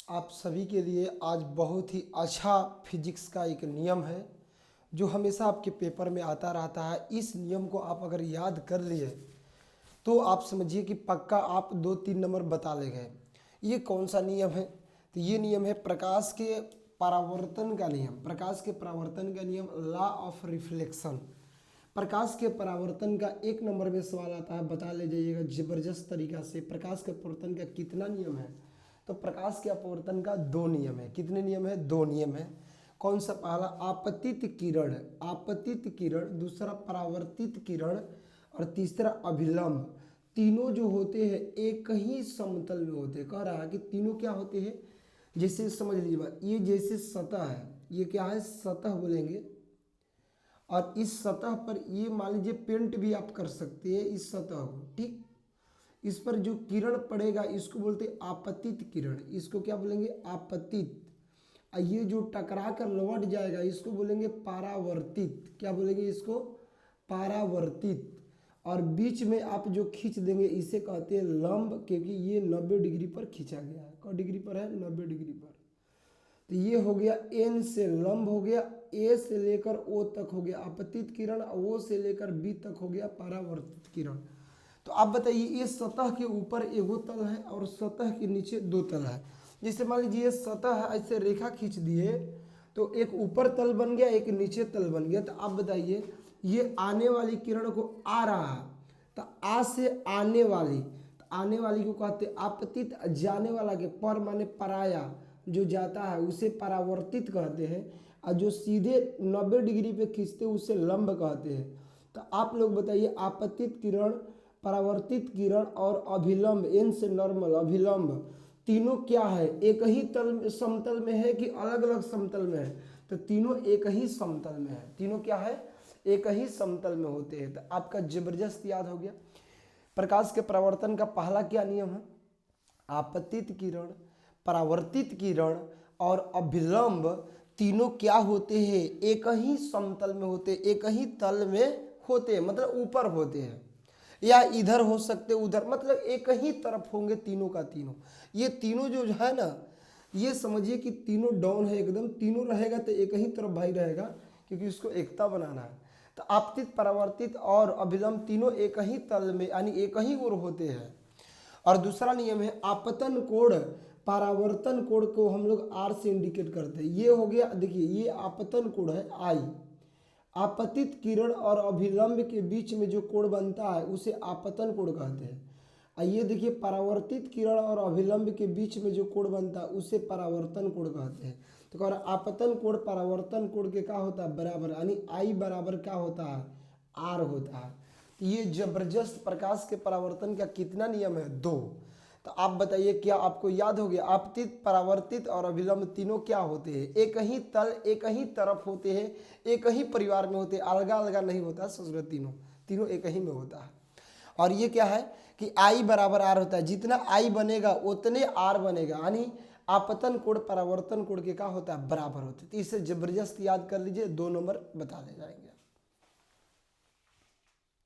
आप सभी के लिए आज बहुत ही अच्छा फिजिक्स का एक नियम है जो हमेशा आपके पेपर में आता रहता है। इस नियम को आप अगर याद कर लिए तो आप समझिए कि पक्का आप 2-3 नंबर बता ले गए। ये कौन सा नियम है? तो ये नियम है प्रकाश के परावर्तन का नियम। प्रकाश के परावर्तन का नियम, लॉ ऑफ रिफ्लेक्शन। प्रकाश के परावर्तन का 1 नंबर में सवाल आता है, बता ले जाइएगा जबरदस्त तरीका से। प्रकाश के परावर्तन का कितना नियम है? तो प्रकाश के अपवर्तन का 2 नियम है। कितने नियम है? 2 नियम है। कौन सा? पहला आपतित किरण, आपतित किरण, दूसरा परावर्तित किरण और तीसरा अभिलंब। तीनों जो होते हैं एक ही समतल में होते हैं। कह रहा है कि तीनों क्या होते हैं? जैसे समझ लीजिए बात, ये जैसे सतह है, ये क्या है? सतह बोलेंगे। और इस सतह पर ये मान लीजिए पेंट भी आप कर सकते हैं इस सतह को, ठीक। इस पर जो किरण पड़ेगा इसको बोलते हैं आपतित किरण। इसको क्या बोलेंगे? आपतित। और ये जो टकरा कर लौट जाएगा इसको बोलेंगे परावर्तित। क्या बोलेंगे इसको? परावर्तित। और बीच में आप जो खींच देंगे इसे कहते हैं लंब, क्योंकि ये 90 डिग्री पर खींचा गया है। कौन डिग्री पर है? 90 डिग्री पर। तो ये हो गया एन से लंब हो गया, ए से लेकर ओ तक हो गया आपतित किरण, ओ से लेकर बी तक हो गया परावर्तित किरण। तो आप बताइए, ये सतह के ऊपर एगो तल है और सतह के नीचे 2 तल है। जैसे मान लीजिए सतह है, ऐसे रेखा खींच दिए तो एक ऊपर तल बन गया, एक नीचे तल बन गया। तो आप बताइए, ये आने वाली किरण को आ रहा है, तो आ से आने वाली, तो आने वाली को कहते आपतित, जाने वाला के पर माने पराया, जो जाता है उसे परावर्तित कहते हैं। और जो सीधे 90 डिग्री पे खींचते हैं उसे लंब कहते हैं। तो आप लोग बताइए, आपतित किरण, परावर्तित किरण और अभिलंब, एन से नॉर्मल, अभिलंब, तीनों क्या है? एक ही तल समतल में है कि अलग अलग समतल में है? तो तीनों एक ही समतल में है। तीनों क्या है? एक ही समतल में होते हैं। तो आपका जबरदस्त याद हो गया। प्रकाश के परावर्तन का पहला क्या नियम है? आपतित किरण, परावर्तित किरण और अभिलंब तीनों क्या होते हैं? एक ही समतल में होते, एक ही तल में होते हैं, मतलब ऊपर होते हैं, या इधर हो सकते उधर, मतलब एक ही तरफ होंगे तीनों का तीनों। ये तीनों जो है ना, ये समझिए कि तीनों डाउन है एकदम। तीनों रहेगा तो एक ही तरफ भाई रहेगा, क्योंकि इसको एकता बनाना है। तो आपतित, परावर्तित और अभिलंब तीनों एक ही तल में यानी एक ही ओर होते हैं। और दूसरा नियम है आपतन कोण, परावर्तन कोण को हम लोग आर से इंडिकेट करते हैं। ये हो गया, देखिए ये आपतन कोण है आई। आपतित किरण और अभिलंब के बीच में जो कोण बनता है उसे आपतन कोण कहते हैं। ये देखिए परावर्तित किरण और अभिलंब के बीच में जो कोण बनता है उसे परावर्तन कोण कहते हैं। तो कह रहा आपतन कोण परावर्तन कोण के क्या होता है? बराबर, यानी आई बराबर क्या होता है? आर होता है। तो ये जबरदस्त प्रकाश के परावर्तन का कितना नियम है? 2। तो आप बताइए, क्या आपको याद हो गया? आपतित, परावर्तित और अभिलंब तीनों क्या होते हैं? एक ही तल, एक ही तरफ होते हैं, एक ही परिवार में होते हैं, अलग अलग नहीं होता। संस्कृत तीनों तीनों एक ही में होता है। और ये क्या है कि आई बराबर आर होता है। जितना आई बनेगा उतने आर बनेगा, यानी आपतन कोण परावर्तन कोण के क्या होता है? बराबर होते हैं। तो इसे जबरदस्त याद कर लीजिए, 2 नंबर बता ले जाएंगे।